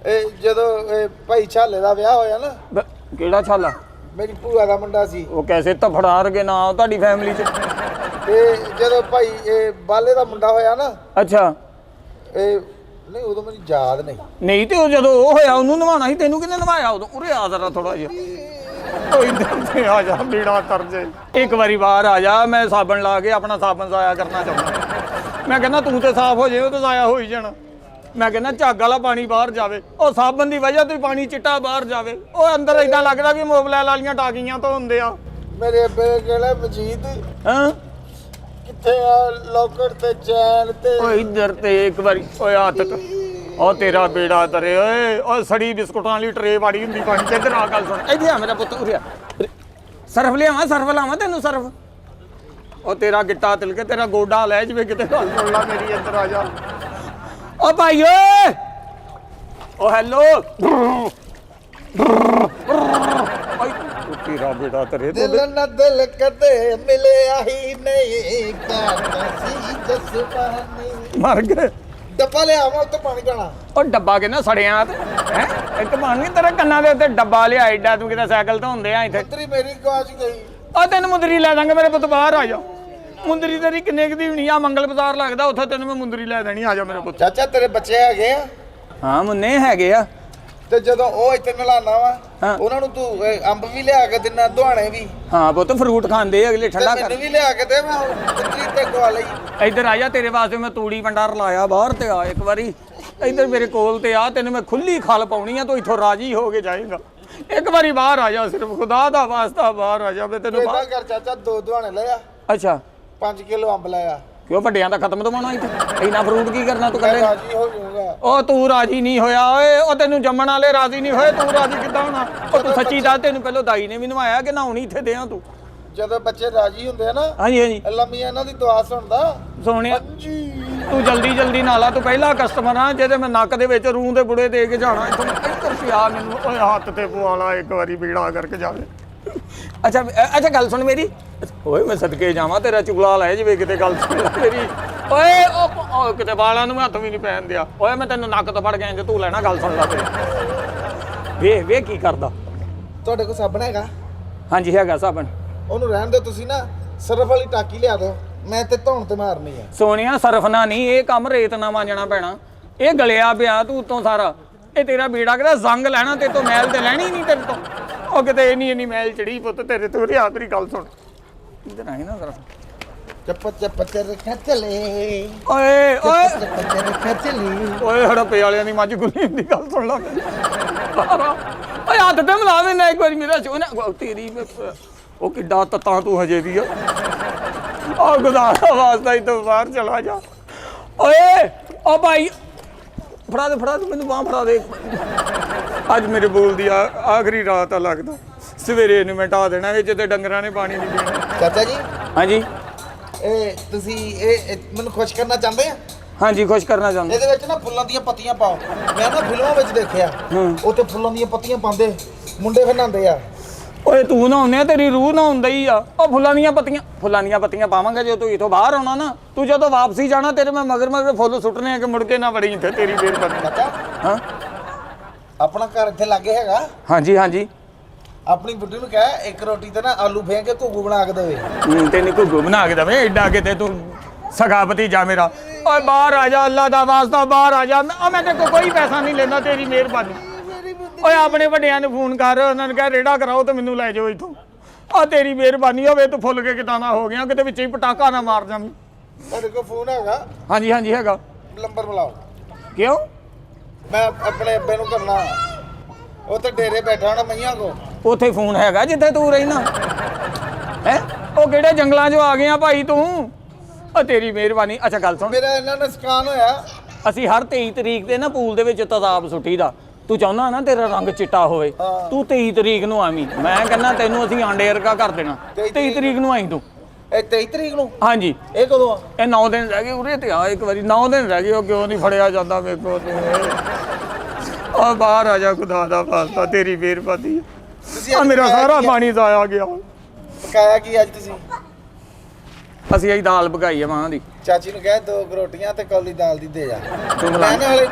ਇਹ ਜਦੋਂ ਇਹ ਭਾਈ ਛਾਲੇ ਦਾ ਵਿਆਹ ਹੋਇਆ ਨਾ। ਕਿਹੜਾ ਛਾਲਾ? ਮੇਰੀ ਭੂਆ ਦਾ ਮੁੰਡਾ ਸੀ। ਉਹ ਕੈਸੇ ਧਫੜਾ ਰਗੇ ਨਾ ਤੁਹਾਡੀ ਫੈਮਿਲੀ 'ਚ। ਤੇ ਜਦੋਂ ਭਾਈ ਇਹ ਬਾਲੇ ਦਾ ਮੁੰਡਾ ਹੋਇਆ ਨਾ। ਅੱਛਾ। ਇਹ ਨਹੀਂ, ਉਦੋਂ ਮੈਨੂੰ ਯਾਦ ਨਹੀਂ ਤੇ ਉਹ ਜਦੋਂ ਉਹ ਹੋਇਆ ਉਹਨੂੰ ਨਵਾਉਣਾ ਸੀ, ਤੈਨੂੰ ਕਿਹਨੇ ਨਵਾਇਆ ਉਦੋਂ? ਉਰੇ ਆ ਜ਼ਰਾ ਥੋੜਾ ਜਿਹਾ। ਕੋਈ ਤੇ ਆ ਜਾ, ਬੀੜਾ ਕਰ ਜੇ। ਇੱਕ ਵਾਰੀ ਬਾਹਰ ਆ ਜਾ, ਮੈਂ ਸਾਬਣ ਲਾ ਕੇ ਆਪਣਾ ਸਾਬਣ ਜ਼ਾਇਆ ਕਰਨਾ ਚਾਹੁੰਦਾ। ਮੈਂ ਕਹਿੰਦਾ ਤੂੰ ਤੇ ਸਾਫ਼ ਹੋ ਜੇ, ਉਹ ਤੇ ਜ਼ਾਇਆ ਹੋ ਹੀ ਜਾਣਾ। ਮੈਂ ਕਹਿੰਦਾ ਝੱਗ ਵਾਲਾ ਪਾਣੀ ਬਾਹਰ ਜਾਵੇ। ਉਹ ਸਾਬਣ ਦੀ ਵਜ੍ਹਾ ਤੋਂ ਪਾਣੀ ਚਿੱਟਾ ਬਾਹਰ ਜਾਵੇ। ਉਹ ਅੰਦਰ ਇਦਾਂ ਲੱਗਦਾ ਕਿ ਮੋਬਲੈਲ ਵਾਲੀਆਂ ਟਾਕੀਆਂ ਤੋਂ ਹੁੰਦੇ ਆ। ਮੇਰੇ ਅੱਬੇ ਨੇ ਕਹਿਣਾ ਮਜੀਦ ਹਾਂ ਕਿੱਥੇ ਆ ਲੋਕਟ ਤੇ ਚੈਨ ਤੇ? ਓਏ ਇੱਧਰ ਤੇ ਇੱਕ ਵਾਰੀ। ਓਏ ਹੱਥ ਉਹ ਤੇਰਾ ਬੇੜਾ ਤਰੇ। ਓਏ ਸੜੀ ਬਿਸਕੁਟਾਂ ਵਾਲੀ ਟਰੇ ਵਾੜੀ ਹੁੰਦੀ ਪਾਣੀ 'ਚ। ਇੱਧਰ ਆ ਗੱਲ ਸੁਣ। ਇੱਥੇ ਆ ਮੇਰਾ ਪੁੱਤ, ਉਰੇ ਆ। ਸਰਫ ਲਾਵਾਂ ਤੈਨੂੰ ਸਰਫ? ਉਹ ਤੇਰਾ ਗਿੱਟਾ ਤਿਲਕੇ, ਤੇਰਾ ਗੋਡਾ ਲੈ ਜਵੇ ਕਿਤੇ। ਗੱਲ ਸੁਣ ਲਾ ਮੇਰੀ, ਇੱਧਰ ਆ ਜਾ। ਓ ਭਾਈ ਓਏ ਓ ਹੈਲੋ ਓਏ ਤੇਰਾ ਬੇੜਾ ਤੇਰੇ ਤੋਂ ਦਿਲ ਨਾ ਦਿਲ ਕਦੇ ਮਿਲਿਆ ਹੀ ਨਹੀਂ ਕਰਦਾ ਸੀ ਜਸਮਾਨੀ ਮਰ ਗਏ ਡੱਬਾ ਲਿਆਵਾਂ ਉੱਤੇ ਪਾਣੀ ਜਾਣਾ ਉਹ ਡੱਬਾ ਕਿੰਨਾ ਸੜਿਆ ਤੇ ਹੈ ਇੱਕ ਬਣ ਨਹੀਂ ਤੇਰੇ ਕੰਨਾਂ ਦੇ ਉੱਤੇ ਡੱਬਾ ਲਿਆ ਏਡਾ ਤੂੰ ਕਿਤੇ ਸਾਈਕਲ ਤੋਂ ਹੁੰਦੇ ਆ ਇੱਥੇ ਪੁੱਤਰੀ ਮੇਰੀ ਗਵਾਚ ਗਈ ਆ ਤੈਨੂੰ ਮੁੰਦਰੀ ਲੈ ਦਾਂਗੇ ਮੇਰੇ ਪੁੱਤ ਬਾਹਰ ਆ ਜਾ ਮੁੰਦਰੀ ਤੇਰੀ ਕਿੰਨੇ ਕੁ ਦੀ ਹੋਣੀ ਆ ਮੰਗਲ ਬਾਜ਼ਾਰ ਲੱਗਦਾ ਉੱਥੇ ਤੈਨੂੰ ਮੈਂ ਮੁੰਦਰੀ ਲੈ ਦੇਣੀ ਆ ਜਾ ਮੇਰੇ ਪੁੱਤ ਚਾਚਾ ਤੇਰੇ ਬੱਚੇ ਹੈਗੇ ਆ ਹਾਂ ਮੁੰਨੇ ਹੈਗੇ ਆ ਤੇ ਜਦੋਂ ਉਹ ਇੱਥੇ ਨਲਾਣਾ ਵਾ ਹਾਂ। ਉਹਨਾਂ ਨੂੰ ਤੂੰ ਅੰਬ ਵੀ ਲਿਆ ਕੇ ਦਿਨਾ ਦੁਹਾਣੇ ਵੀ ਹਾਂ ਪੁੱਤ ਫਰੂਟ ਖਾਂਦੇ ਆ ਅਗਲੇ ਤੇ ਠੰਡਾ ਕਰ ਮੈਨੂੰ ਵੀ ਲਿਆ ਕੇ ਦੇ ਮੈਂ ਪੁੱਤਰੀ ਤੇ ਗਵਾ ਲਈ ਇੱਧਰ ਆ ਜਾ ਤੇਰੇ ਵਾਸਤੇ ਮੈਂ ਤੂੜੀ ਭੰਡਾਰ ਲਾਇਆ ਬਾਹਰ ਤੇ ਆ ਇੱਕ ਵਾਰੀ ਇੱਧਰ ਮੇਰੇ ਕੋਲ ਤੇ ਆ ਤੈਨੂੰ ਮੈਂ ਖੁੱਲੀ ਖਲ ਪਾਉਣੀ ਆ ਤੂੰ ਇੱਥੋਂ ਰਾਜੀ ਹੋ ਕੇ ਜਾਏਗਾ ਇੱਕ ਵਾਰੀ ਬਾਹਰ ਆ ਜਾ ਸਿਰਫ ਖੁਦਾ ਦਾ ਵਾਸਤਾ ਬਾਹਰ ਆ ਜਾ ਮੈਂ ਤੈਨੂੰ ਇਦਾਂ ਕਰ ਚਾਚਾ 2 ਦੁਹਾਣੇ ਲਿਆ ਅੱਛਾ 5 ਕਿਲੋ ਅੰਬ ਲਿਆ ਕਿਉਂ ਵੱਡਿਆਂ ਦਾ ਖਤਮ ਦਵਾਉਣਾ ਇੱਥੇ ਇੰਨਾ ਫਰੂਟ ਕੀ ਕਰਨਾ ਤੂੰ ਮੈਂ ਕੱਲੇ ਰਾਜੀ ਹੋ ਜਾਊਗਾ ਉਹ ਤੂੰ ਰਾਜੀ ਨਹੀਂ ਹੋਇਆ ਓਏ ਉਹ ਤੈਨੂੰ ਜੰਮਣ ਵਾਲੇ ਰਾਜੀ ਨਹੀਂ ਹੋਏ ਤੂੰ ਰਾਜੀ ਕਿੱਦਾਂ ਹੋਣਾ ਉਹ ਤੂੰ ਸੱਚੀ ਦੱਸ ਤੈਨੂੰ ਪਹਿਲਾਂ ਦਾਈ ਨੇ ਵੀ ਨਵਾਇਆ ਕਿ ਨਹਾਉਣੀ ਇੱਥੇ ਦਿਆਂ ਤੂੰ ਜਦੋਂ ਬੱਚੇ ਰਾਜੀ ਹੁੰਦੇ ਆ ਨਾ ਹਾਂਜੀ ਹਾਂਜੀ ਅੱਲਾ ਮੀਆਂ ਇਹਨਾਂ ਦੀ ਦੁਆ ਸੁਣਦਾ ਸੋਹਣਿਆ ਜੀ ਤੂੰ ਜਲਦੀ ਨਾਲਾ ਤੂੰ ਪਹਿਲਾ ਕਸਟਮਰ ਆ ਜਿਹਦੇ ਮੈਂ ਨੱਕ ਦੇ ਵਿੱਚ ਰੂੰ ਦੇ ਬੁੜੇ ਦੇ ਕੇ ਜਾਣਾ ਇੱਥੋਂ ਇੱਧਰ ਪਿਆ ਮੈਨੂੰ ਓਏ ਹੱਥ ਤੇ ਪਵਾ ਲਾ ਇੱਕ ਵਾਰੀ ਬੀੜਾ ਕਰਕੇ ਜਾਵੇ ਅੱਛਾ ਗੱਲ ਸੁਣ ਮੇਰੀ ਓਏ ਮੈਂ ਸਦਕੇ ਜਾਵਾਂ ਤੇਰਾ ਚੁਗਲਾ ਲੈ ਜਿਵੇਂ ਕਿਤੇ ਗੱਲ ਸੁਣ ਲੈ ਮੇਰੀ ਓਏ ਉਹ ਕਿਤੇ ਵਾਲਾਂ ਨੂੰ ਹੱਥ ਵੀ ਨਹੀਂ ਪੈਣ ਦਿਆ ਓਏ ਮੈਂ ਤੈਨੂੰ ਨੱਕ ਤੋਂ ਫੜ ਕੇ ਇੰਜ ਤੂੰ ਲੈਣਾ ਗੱਲ ਸੁਣ ਲੈ ਮੇਰੀ ਵੇ ਕੀ ਕਰਦਾ ਤੁਹਾਡੇ ਕੋਲ ਸਾਬਣ ਹੈਗਾ ਹਾਂਜੀ ਹੈਗਾ ਸਾਬਣ ਉਹਨੂੰ ਰਹਿਣ ਦਿਓ ਤੁਸੀਂ ਨਾ ਸਰਫ ਵਾਲੀ ਟਾਕੀ ਲਿਆ ਦਿਓ ਮੈਂ ਤੇ ਧੌਣ ਤੇ ਮਾਰਨੀ ਆ ਸੋਹਣਿਆ ਸਰਫਨਾ ਨਹੀਂ ਇਹ ਕੰਮ ਰੇਤ ਨਾਲ ਮਾਂਜਣਾ ਪੈਣਾ ਇਹ ਗਲਿਆ ਪਿਆ ਤੂੰ ਉੱਤੋਂ ਸਾਰਾ ਇਹ ਤੇਰਾ ਬੀੜਾ ਕਿਹੜਾ ਜ਼ੰਗ ਲੈਣਾ ਤੇ ਤੋਂ ਮੈਲ ਤੇ ਲੈਣੀ ਨਹੀਂ ਤੇਰੇ ਤੋਂ ਉਹ ਕਿਤੇ ਇੰਨੀ ਮੈਲ ਚੜੀ ਪੁੱਤ ਤੇਰੇ ਤੋਂ ਰਿਆ ਤੇਰੀ ਗੱਲ ਸੁਣ ਇਧਰ ਆਈ ਨਾ ਜ਼ਰਾ ਚੱਪ ਚਰ ਖੱਚਲੇ ਓਏ ਓਏ ਚਰ ਖੱਚਲੀ ਓਏ ਹੜੱਪੇ ਵਾਲਿਆਂ ਦੀ ਮੱਝ ਗੁੱਲੀ ਦੀ ਗੱਲ ਸੁਣ ਲਾ ਓਏ ਹੱਥ ਤੇ ਮਿਲਾ ਦੇ ਨਾ ਇੱਕ ਵਾਰੀ ਮੇਰਾ ਸੋਹਣਾ ਤੇਰੀ ਉਹ ਕਿੱਡਾ ਤੱਤਾ ਤੂੰ ਹਜੇ ਵੀ ਆ ਖੁਦਾ ਦਾ ਵਾਸਤਾ ਹੀ ਤੋਂ ਬਾਹਰ ਚਲਾ ਜਾ ਓਏ ਓ ਭਾਈ ਫੜਾ ਦੇ ਮੈਨੂੰ ਬਾਂਹ ਫੜਾ ਦੇ ਅੱਜ ਮੇਰੇ ਬੋਲ ਦੀ ਆਖਰੀ ਰਾਤ ਆ ਲੱਗਦਾ ਸਵੇਰੇ ਇਹਨੂੰ ਮੈਂ ਢਾ ਦੇਣਾ ਇਹ ਤੇ ਡੰਗਰਾਂ ਨੇ ਪਾਣੀ ਨਹੀਂ ਪੀਣਾ ਚਾਚਾ ਜੀ ਹਾਂਜੀ ਇਹ ਤੁਸੀਂ ਇਹ ਮੈਨੂੰ ਖੁਸ਼ ਕਰਨਾ ਚਾਹੁੰਦੇ ਆ ਹਾਂਜੀ ਖੁਸ਼ ਕਰਨਾ ਚਾਹੁੰਦਾ ਇਹਦੇ ਵਿੱਚ ਨਾ ਫੁੱਲਾਂ ਦੀਆਂ ਪੱਤੀਆਂ ਪਾਓ ਮੈਂ ਨਾ ਫਿਲਮਾਂ ਵਿੱਚ ਦੇਖਿਆ ਉੱਥੇ ਫੁੱਲਾਂ ਦੀਆਂ ਪੱਤੀਆਂ ਪਾਉਂਦੇ ਮੁੰਡੇ ਫਿਰ ਨਹਾਉਂਦੇ ਆ ਓਏ ਤੂੰ ਨਹਾਉਂਦੇ ਤੇਰੀ ਰੂਹ ਨਹਾਉਂਦਾ ਹੀ ਆ ਉਹ ਫੁੱਲਾਂ ਦੀਆਂ ਪੱਤੀਆਂ ਪਾਵਾਂਗੇ ਜੇ ਤੂੰ ਇਥੋਂ ਬਾਹਰ ਆਉਣਾ ਨਾ ਤੂੰ ਜਦੋਂ ਵਾਪਸੀ ਜਾਣਾ ਤੇਰੇ ਮੈਂ ਮਗਰ ਫੁੱਲ ਸੁੱਟਨੇ ਆ ਕਿ ਮੁੜ ਕੇ ਨਾ ਵੜੀ ਇੱਥੇ ਤੇਰੀ ਫੇਰ ਪੱਤੀ ਚਾਚਾ ਹਾਂ ਆਪਣਾ ਘਰ ਇੱਥੇ ਲਾਗੇ ਹੈਗਾ ਹਾਂਜੀ ਆਪਣੀ ਬੁੱਢੀ ਨੂੰ ਕਹਿ ਇੱਕ ਰੋਟੀ ਤੇ ਨਾ ਆਲੂ ਫੇਂਕ ਕੇ ਘੁੱਗੂ ਬਣਾ ਕੇ ਦੇਵੇ ਤੈਨੂੰ ਘੁੱਗੂ ਬਣਾ ਕੇ ਦਵੇ ਏਡਾ ਕਿਤੇ ਤੂੰ ਸਗਾਪਤੀ ਜਾ ਮੇਰਾ ਓਏ ਬਾਹਰ ਆ ਜਾ ਅੱਲਾ ਦਾ ਵਾਸਤਾ ਬਾਹਰ ਆ ਜਾ ਮੈਂ ਤੇ ਕੋਈ ਪੈਸਾ ਨਹੀਂ ਲੈਂਦਾ ਤੇਰੀ ਮਿਹਰਬਾਨੀ ਓਏ ਆਪਣੇ ਵੱਡਿਆਂ ਨੂੰ ਫੋਨ ਕਰ ਉਹਨਾਂ ਨੂੰ ਕਹਿ ਰੇੜਾ ਕਰਾਓ ਤੇ ਮੈਨੂੰ ਲੈ ਜਾਓ ਇੱਥੋਂ ਆ ਤੇਰੀ ਮਿਹਰਬਾਨੀ ਹੋਵੇ ਤੂੰ ਫੁੱਲ ਕੇ ਕਿਦਾਂ ਦਾ ਹੋ ਗਿਆ ਕਿਤੇ ਵਿੱਚ ਹੀ ਪਟਾਕਾ ਨਾ ਮਾਰ ਜਾਵੀਂ ਤੁਹਾਡੇ ਕੋਲ ਫੋਨ ਹੈਗਾ ਹਾਂਜੀ ਹੈਗਾ ਨੰਬਰ ਬੁਲਾਓ ਕਿਉਂ ਮੈਂ ਆਪਣੇ ਅੱਬੇ ਨੂੰ ਕਰਨਾ ਉਹ ਤੇ ਡੇਰੇ ਬੈਠਾ ਹੋਣਾ ਮਈਆਂ ਕੋ ਉੱਥੇ ਫੋਨ ਹੈਗਾ ਜਿੱਥੇ ਤੂੰ ਰਹਿਣਾ ਹੈ ਉਹ ਕਿਹੜੇ ਜੰਗਲਾਂ 'ਚੋਂ ਆ ਗਿਆ ਭਾਈ ਤੂੰ ਉਹ ਤੇਰੀ ਮਿਹਰਬਾਨੀ ਅੱਛਾ ਗੱਲ ਸੁਣ ਮੇਰਾ ਇਹਨਾਂ ਨੁਕਸਾਨ ਹੋਇਆ ਅਸੀਂ ਹਰ 23 ਤਰੀਕ ਤੇ ਨਾ ਪੂਲ ਦੇ ਵਿੱਚ ਤੇਜ਼ਾਬ ਸੁੱਟੀ ਦਾ ਤੂੰ ਚਾਹੁੰਦਾ ਨਾ ਤੇਰਾ ਰੰਗ ਚਿੱਟਾ ਹੋਵੇ ਤੂੰ 23 ਤਰੀਕ ਨੂੰ ਆਵੀਂ ਮੈਂ ਕਹਿੰਦਾ ਤੈਨੂੰ ਅਸੀਂ ਆਂਡੇ ਵਰਗਾ ਕਰ ਦੇਣਾ 23 ਤਰੀਕ ਨੂੰ ਆਈ ਤੂੰ ਇਹ 23 ਤਰੀਕ ਨੂੰ ਹਾਂਜੀ ਇਹ ਕਦੋਂ ਆ ਇਹ 9 ਦਿਨ ਰਹਿ ਗਏ ਉਰੇ ਤੇ ਆ ਇੱਕ ਵਾਰੀ 9 ਦਿਨ ਰਹਿ ਗਏ ਉਹ ਕਿਉਂ ਨਹੀਂ ਫੜਿਆ ਜਾਂਦਾ ਮੇਰੇ ਕੋਲ ਤੂੰ ਆ ਬਾਹਰ ਆ ਜਾ ਖੁਦਾ ਦਾ ਵਾਸਤਾ ਤੇਰੀ ਮਿਹਰਬਾਨੀ ਆ ਮੇਰਾ ਸਾਰਾ ਪਾਣੀ ਜ਼ਾਇਆ ਗਿਆ ਪਕਾਇਆ ਕੀ ਅੱਜ ਤੁਸੀਂ ਅਸੀਂ ਇਹ ਦਾਲ ਪਕਾਈ ਆ ਮਾਂ ਦੀ ਚਾਚੀ ਨੂੰ ਕਹਿ 2 ਰੋਟੀਆਂ ਤੇ ਕੌਲੀ ਦਾਲ ਦੀ ਦੇ ਜਾ ਤੂੰ ਮੈਂ ਨਾ ਹਲੇ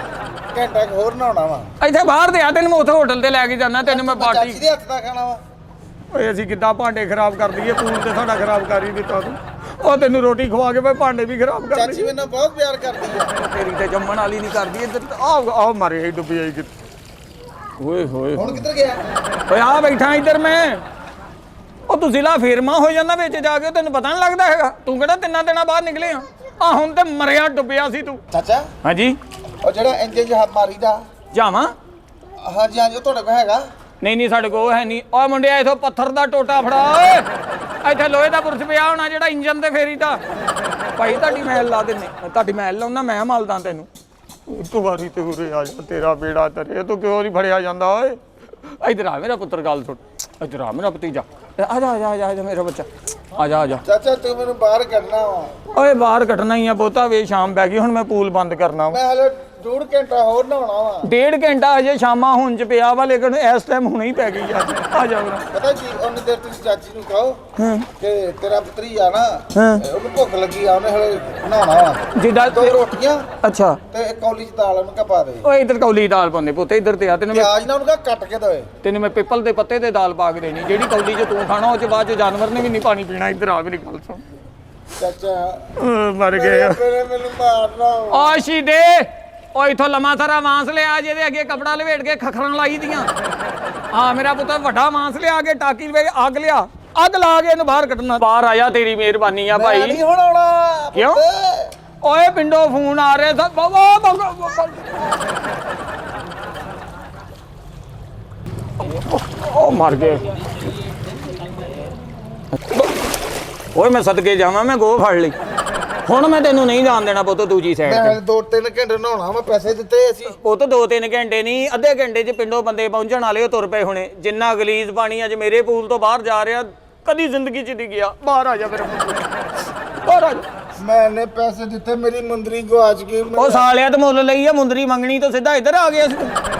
ਘੰਟਾ ਕੁ ਹੋਰ ਨਹਾਉਣਾ ਵਾ ਇੱਥੇ ਬਾਹਰ ਤੇ ਆ ਤੈਨੂੰ ਮੈਂ ਉੱਥੇ ਹੋਟਲ ਤੇ ਲੈ ਕੇ ਜਾਣਾ ਤੈਨੂੰ ਮੈਂ ਚਾਚੀ ਪਾਰਟੀ ਦੇ ਹੱਥ ਦਾ ਖਾਣਾ ਵਾ ਓਏ ਅਸੀਂ ਕਿੱਦਾਂ ਭਾਂਡੇ ਖਰਾਬ ਕਰ ਦਈਏ ਪੂਲ ਤੇ ਸਾਡਾ ਖਰਾਬ ਕਰ ਹੀ ਦਿੱਤਾ ਤੂੰ ਉਹ ਤੈਨੂੰ ਰੋਟੀ ਖਵਾ ਕੇ ਮੈਂ ਭਾਂਡੇ ਵੀ ਖਰਾਬ ਕਰ ਚਾਚੀ ਮੈਨੂੰ ਬਹੁਤ ਪਿਆਰ ਕਰਦੀ ਆ ਤੇਰੀ ਤੇ ਜੰਮਣ ਵਾਲੀ ਨਹੀਂ ਕਰਦੀ ਇੱਧਰ ਆ ਮਾਰੇ ਹੀ ਡੁੱਬੀ ਆਈ ਕਿਤੇ ਓਏ ਹੁਣ ਕਿੱਧਰ ਗਿਆ ਓਏ ਆ ਬੈਠਾ ਇੱਧਰ ਮੈਂ ਉਹ ਤੁਸੀਂ ਲਾ ਫੇਰਮਾ ਹੋ ਜਾਂਦਾ ਵਿੱਚ ਜਾ ਕੇ ਤੈਨੂੰ ਪਤਾ ਨਹੀਂ ਲੱਗਦਾ ਹੈਗਾ ਤੂੰ ਕਿਹੜਾ 3 ਦਿਨਾਂ ਬਾਅਦ ਨਿਕਲੇ ਆ ਹੁਣ ਤੇ ਮਰਿਆ ਡੁੱਬਿਆ ਸੀ ਤੂੰ ਚਾਚਾ ਹਾਂਜੀ ਉਹ ਜਿਹੜਾ ਇੰਜਨ ਜਿਹਾ ਮਾਰੀਦਾ ਜਾਵਾਂ ਹਾਂਜੀ ਉਹ ਤੁਹਾਡੇ ਕੋਲ ਹੈਗਾ ਨਹੀਂ ਸਾਡੇ ਕੋਲ ਹੈ ਨਹੀਂ ਓਏ ਮੁੰਡਿਆ ਇਥੋਂ ਪੱਥਰ ਦਾ ਟੋਟਾ ਫੜਾ ਓਏ ਇੱਥੇ ਲੋਹੇ ਦਾ ਬੁਰਸ਼ ਪਿਆ ਹੋਣਾ ਜਿਹੜਾ ਇੰਜਨ ਤੇ ਫੇਰੀਦਾ ਭਾਈ ਤੁਹਾਡੀ ਮਹਿਲ ਲਾ ਦਿੰਨੇ ਤੁਹਾਡੀ ਮਹਿਲ ਲਾਉਣਾ ਮੈਂ ਮਲਦਾ ਤੈਨੂੰ ਤੂੰ ਵਾਰੀ ਤੇ ਉਰੇ ਆ ਜਾ ਤੇਰਾ ਬੇੜਾ ਤਰੇ ਤੂੰ ਕਿਉਂ ਨਹੀਂ ਫੜਿਆ ਜਾਂਦਾ ਓਏ ਇੱਧਰ ਆ ਮੇਰਾ ਪੁੱਤਰ ਗੱਲ ਸੁਣ ਇੱਧਰ ਆ ਮੇਰਾ ਭਤੀਜਾ ਆ ਜਾ ਮੇਰਾ ਬੱਚਾ ਆ ਜਾ ਚਾਚਾ ਤੂੰ ਮੈਨੂੰ ਬਾਹਰ ਕੱਢਣਾ ਵਾ ਓਏ ਬਾਹਰ ਕੱਢਣਾ ਹੀ ਆ ਬੋਤਾ ਵੇ ਸ਼ਾਮ ਪੈ ਗਈ ਹੁਣ ਮੈਂ ਪੂਲ ਬੰਦ ਕਰਨਾ ਮੈਂ ਹਲੇ ਡੂੜ ਘੰਟਾ ਹੋਰ ਨਹਾਉਣਾ ਵਾ। 1.5 ਘੰਟਾ ਅਜੇ ਸ਼ਾਮਾਂ ਹੁਣ ਚ ਪਿਆ ਵਾ, ਲੇਕਿਨ ਇਸ ਟਾਈਮ ਹੁਣੇ ਹੀ ਪੈ ਗਈ ਆ ਜਾ ਬਰਾ। ਪਤਾ ਕੀ ਉਹਨੇ ਦੇਰ ਤੁਸੀਂ ਚਾਚੀ ਨੂੰ ਕਹੋ ਹਾਂ ਕਿ ਤੇਰਾ ਪੁੱਤਰੀ ਆ ਨਾ, ਹਾਂ। ਉਹਨੂੰ ਭੁੱਖ ਲੱਗੀ ਆ, ਉਹਨੇ ਹਲੇ ਨਹਾਉਣਾ ਵਾ। ਜਿੱਦਾਂ 2 ਰੋਟੀਆਂ ਅੱਛਾ ਤੇ ਇੱਕ ਕੌਲੀ ਚ ਦਾਲ ਉਹਨੂੰ ਕਹ ਪਾ ਦੇ। ਓਏ ਇੱਧਰ ਕੌਲੀ ਦਾਲ ਪਾਉਂਦੇ ਪੁੱਤ, ਇੱਧਰ ਤੇ ਆ ਤੈਨੂੰ ਮੈਂ ਪਿਆਜ਼ ਨਾ ਉਹਨੂੰ ਕਹ ਕੱਟ ਕੇ ਦੇਵੇ। ਤੈਨੂੰ ਮੈਂ ਪਿੱਪਲ ਦੇ ਪੱਤੇ ਤੇ ਦਾਲ ਪਾ ਕੇ ਦੇਣੀ, ਜਿਹੜੀ ਕੌਲੀ 'ਚ ਤੂੰ ਖਾਣਾ ਉਹ 'ਚ ਬਾਅਦ 'ਚ ਜਾਨਵਰ ਨੇ ਵੀ ਨਹੀਂ ਪਾਣੀ ਪੀਣਾ। ਇੱਧਰ ਆ ਮੇਰੀ ਗੱਲ ਸੁਣ। ਚਾਚਾ ਮਰ ਗਏ ਆ। ਮੈਨੂੰ ਮਾਰਨਾ। ਆਸ਼ੀ ਦੇ ਓ ਇਥੋਂ ਲੰਮਾ ਸਾਰਾ ਮਾਂਸ ਲਿਆ, ਜਿਹਦੇ ਅੱਗੇ ਕਪੜਾ ਲਵੇਟ ਕੇ ਖਖਰਾਂ ਲਾਈ ਦੀਆਂ। ਹਾਂ ਮੇਰਾ ਪੁੱਤ ਵੱਡਾ ਮਾਂਸ ਲਿਆ ਕੇ ਟਾਕੀ ਵੇ ਅੱਗ ਲਿਆ, ਅੱਗ ਲਾ ਕੇ ਇਹਨੂੰ ਬਾਹਰ ਕੱਢਣਾ। ਬਾਹਰ ਆਇਆ, ਤੇਰੀ ਮਿਹਰਬਾਨੀ ਆ ਭਾਈ। ਨਹੀਂ ਹੁਣ ਆਉਣਾ ਕਿਉਂ? ਓਏ ਪਿੰਡੋਂ ਫੋਨ ਆ ਰਹੇ ਸਨ। ਉਹ ਮਰ ਗਏ। ਓਏ ਮੈਂ ਸਦਕੇ ਜਾਵਾਂ, ਮੈਂ ਗੋ ਫੜ ਲਈ। ਹੁਣ ਮੈਂ ਤੈਨੂੰ ਨਹੀਂ ਜਾਣ ਦੇਣਾ ਪੁੱਤ ਦੂਜੀ ਸਾਈਡ ਤੇ। ਮੈਂ 2-3 ਘੰਟੇ ਨਹਾਉਣਾ, ਮੈਂ ਪੈਸੇ ਦਿੱਤੇ ਅਸੀਂ। ਪੁੱਤ 2-3 ਘੰਟੇ ਨਹੀਂ, ਅੱਧੇ ਘੰਟੇ 'ਚ ਪਿੰਡੋਂ ਬੰਦੇ ਪਹੁੰਚਣ ਵਾਲੇ ਉਹ ਤੁਰ ਪਏ ਹੁਣੇ। ਜਿੰਨਾ ਗਲੀਜ਼ ਪਾਣੀ ਅੱਜ ਮੇਰੇ ਪੂਲ ਤੋਂ ਬਾਹਰ ਜਾ ਰਿਹਾ, ਕਦੀ ਜ਼ਿੰਦਗੀ 'ਚ ਨਹੀਂ ਗਿਆ। ਬਾਹਰ ਆ ਜਾ ਮੇਰਾ ਪੁੱਤ, ਬਾਹਰ ਆ ਜਾ। ਮੈਨੇ ਪੈਸੇ ਦਿੱਤੇ, ਮੇਰੀ ਮੁੰਦਰੀ ਗਵਾਚ ਗਈ। ਉਹ ਸਾਲਿਆ ਤੇ ਮੁੱਲ ਲਈ ਆ ਮੁੰਦਰੀ ਮੰਗਣੀ ਤੋਂ ਸਿੱਧਾ ਇੱਧਰ ਆ ਗਿਆ ਸੀ।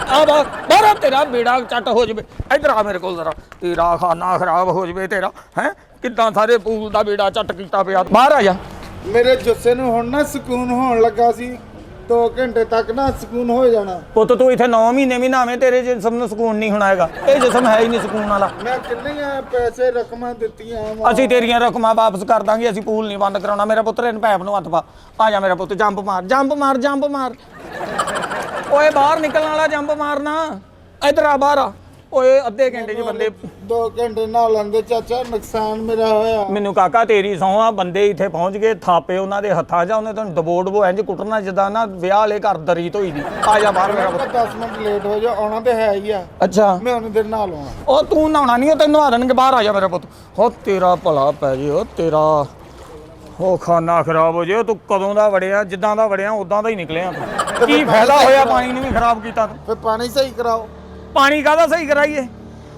ਆ ਬਾਹਰ ਤੇਰਾ ਬੇੜਾ ਚੱਟ ਹੋ ਜਵੇ। ਇੱਧਰ ਆ ਮੇਰੇ ਕੋਲ ਜ਼ਰਾ, ਤੇਰਾ ਖਾਨਾ ਖਰਾਬ ਹੋ ਜਵੇ ਤੇਰਾ। ਹੈ ਕਿੱਦਾਂ ਸਾਰੇ ਪੂਲ ਦਾ ਬੇੜਾ ਚੱਟ ਕੀਤਾ ਪਿਆ। ਬਾਹਰ ਆ ਜਾ। ਮੇਰੇ ਜੁੱਸੇ ਨੂੰ ਹੁਣ ਨਾ ਸਕੂਨ ਹੋਣ ਲੱਗਾ ਸੀ, 2 ਘੰਟੇ ਤੱਕ ਨਾ ਸਕੂਨ ਹੋ ਜਾਣਾ। ਪੁੱਤ ਤੂੰ ਇੱਥੇ 9 ਮਹੀਨੇ ਵੀ ਨਾਵੇਂ, ਤੇਰੇ ਜਿਸਮ ਨੂੰ ਸਕੂਨ ਨਹੀਂ ਹੋਣਾ ਹੈਗਾ। ਇਹ ਜਿਸਮ ਹੈ ਹੀ ਨਹੀਂ ਸਕੂਨ ਵਾਲਾ। ਮੈਂ ਕਿੰਨੀਆਂ ਪੈਸੇ ਰਕਮਾਂ ਦਿੱਤੀਆਂ ਵਾ। ਅਸੀਂ ਤੇਰੀਆਂ ਰਕਮਾਂ ਵਾਪਸ ਕਰ ਦਾਂਗੇ, ਅਸੀਂ ਪੂਲ ਨਹੀਂ ਬੰਦ ਕਰਾਉਣਾ। ਮੇਰਾ ਪੁੱਤਰ ਇਹਨੂੰ ਪੈਪ ਨੂੰ ਹੱਥ ਪਾ। ਆ ਜਾ ਮੇਰਾ ਪੁੱਤ, ਜੰਪ ਮਾਰ, ਜੰਪ ਮਾਰ, ਜੰਪ ਮਾਰ। ਓਏ ਬਾਹਰ ਨਿਕਲਣ ਵਾਲਾ ਜੰਪ ਮਾਰਨਾ। ਇੱਧਰ ਆ, ਬਾਹਰ ਆ। ਓਏ ਅੱਧੇ ਘੰਟੇ 'ਚ ਬੰਦੇ 2 ਘੰਟੇ ਨਾਲ ਲੰਦੇ ਚਾਚਾ, ਨੁਕਸਾਨ ਮੇਰਾ ਹੋਇਆ। ਮੈਨੂੰ ਕਾਕਾ ਤੇਰੀ ਸਹੁੰ ਆ, ਬੰਦੇ ਇੱਥੇ ਪਹੁੰਚ ਗਏ, ਥਾਪੇ ਉਹਨਾਂ ਦੇ ਹੱਥਾਂ 'ਚ, ਉਹਨੇ ਤੁਹਾਨੂੰ ਦਬੋ ਡਬੋ ਇੰਜ ਕੁੱਟਣਾ ਜਿੱਦਾਂ ਨਾ ਵਿਆਹ ਵਾਲੇ ਘਰ ਦਰੀ ਧੋਈ ਦੀ। ਆ ਜਾ ਬਾਹਰ ਮੇਰਾ ਪੁੱਤ। 10 ਮਿੰਟ ਲੇਟ ਹੋ ਜਾ, ਆਉਣਾ ਤੇ ਹੈ ਹੀ ਆ। ਅੱਛਾ ਮੈਂ ਉਹਨੇ ਦਿਨ ਨਾਲ ਆਉਣਾ। ਉਹ ਤੂੰ ਨਹਾਉਣਾ ਨਹੀਂ, ਉਹ ਤੈਨੂੰ ਨਹਾ ਦੇਣਗੇ। ਬਾਹਰ ਆ ਜਾ ਮੇਰਾ ਪੁੱਤ। ਹੋ ਤੇਰਾ ਭਲਾ ਪੈ ਜੇ, ਉਹ ਤੇਰਾ ਹੋ ਖਾਨਾ ਖਰਾਬ ਹੋ ਜੇ। ਤੂੰ ਕਦੋਂ ਦਾ ਵੜਿਆ, ਜਿੱਦਾਂ ਦਾ ਵੜਿਆ ਉਦਾਂ ਦਾ ਹੀ ਨਿਕਲਿਆ ਤੂੰ। ਕੀ ਫਾਇਦਾ ਹੋਇਆ ਪਾਣੀ ਨੂੰ ਵੀ ਖਰਾਬ ਕੀਤਾ ਤੂੰ। ਫਿਰ ਪਾਣੀ ਸਹੀ ਕਰਾਓ। ਪਾਣੀ ਕਾਹਦਾ ਸਹੀ ਕਰਾਈਏ?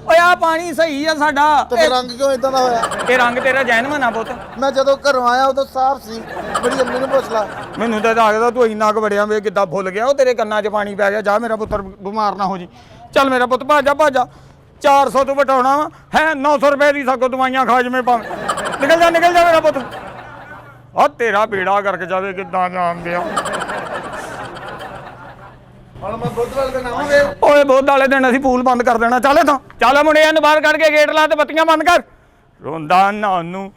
ਓਏ ਆ ਪਾਣੀ ਸਹੀ ਆ ਸਾਡਾ। ਤੇ ਰੰਗ ਕਿਉਂ ਇਦਾਂ ਦਾ ਹੋਇਆ? ਇਹ ਰੰਗ ਤੇਰਾ ਜੈਨਮਨ ਆ ਪੁੱਤ। ਮੈਂ ਜਦੋਂ ਘਰੋਂ ਆਇਆ ਉਦੋਂ ਸਾਫ਼ ਸੀ। ਮੇਰੀ ਅੰਮੀ ਨੂੰ ਪੁੱਛ ਲਾ। ਮੈਨੂੰ ਤਾਂ ਲੱਗਦਾ ਤੂੰ ਇੰਨਾ ਕੁ ਵੜਿਆ ਵੇ ਕਿੱਦਾਂ ਫੁੱਲ ਗਿਆ। ਉਹ ਤੇਰੇ ਕੰਨਾਂ 'ਚ ਪਾਣੀ ਪੈ ਗਿਆ। ਜਾ ਮੇਰਾ ਪੁੱਤਰ ਬਿਮਾਰ ਨਾ ਹੋ ਜੀ। ਚੱਲ ਮੇਰਾ ਪੁੱਤ ਭਾਜਾ ਭਾਜਾ। 400 ਤੋਂ ਵਟਾਉਣਾ ਵਾ ਹੈ, 900 ਰੁਪਏ ਦੀ ਸਗੋਂ ਦਵਾਈਆਂ ਖਾ ਜਵੇਂ ਭਾਵੇਂ। ਨਿਕਲ ਜਾ ਮੇਰਾ ਪੁੱਤ। ਆ ਤੇਰਾ ਬੇੜਾ ਕਰਕੇ ਜਾਵੇ ਕਿੱਦਾਂ ਜਾਣਦੇ ਆ। ਹੁਣ ਮੈਂ ਬੁੱਧ ਵਾਲੇ ਦਿਨ ਆਵਾਂਗੇ। ਓਏ ਬੁੱਧ ਵਾਲੇ ਦਿਨ ਅਸੀਂ ਪੂਲ ਬੰਦ ਕਰ ਦੇਣਾ। ਚੱਲ ਇੱਥੋਂ, ਚੱਲ ਮੁੰਡਿਆਂ ਨੂੰ ਬਾਹਰ ਕੱਢ ਕੇ ਗੇਟ ਲਾ ਤੇ ਬੱਤੀਆਂ ਬੰਦ ਕਰ। ਰੋਂਦਾ ਨਾਨੂੰ।